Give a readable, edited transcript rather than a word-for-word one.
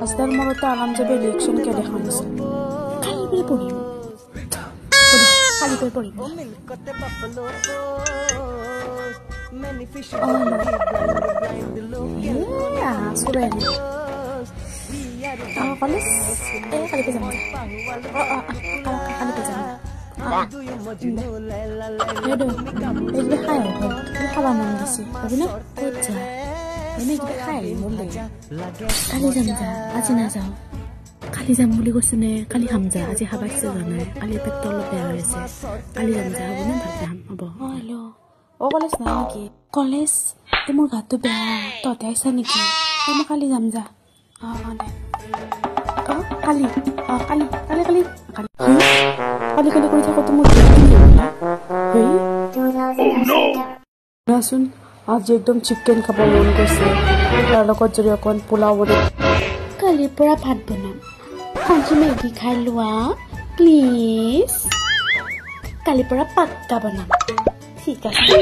Astar morota alam jabe election ke dekhans. Kali bere pori. Kali bere pori. Ya, sudah. Kolis, kali pejam. Kali pejam. Yaudah, ini khayal, ini halaman di sini. Tapi nak kerja, ini kita khayal mulai. Kali jamja, aja nazar. Kali jam mulai kosone, kali hamza, aja habis segala. Kali betul beres. Kali jamja, bukan berjam, apa? Halo, oh kolis niki. Kolis, temu gatu be, toh tiasa niki. Temu kali jamja. Ane. Kali. Kali kurang aku temu dia. Hei. Oh no. Nasun, आज एकदम chicken खाबा मन গৈছে তাৰ লগত যদি অকন পোলাও বনে কালি পৰা ভাত বনাম আজি মেগি খাই লোৱা প্লিজ কালি পৰা পাক্কা বনাম ঠিক আছে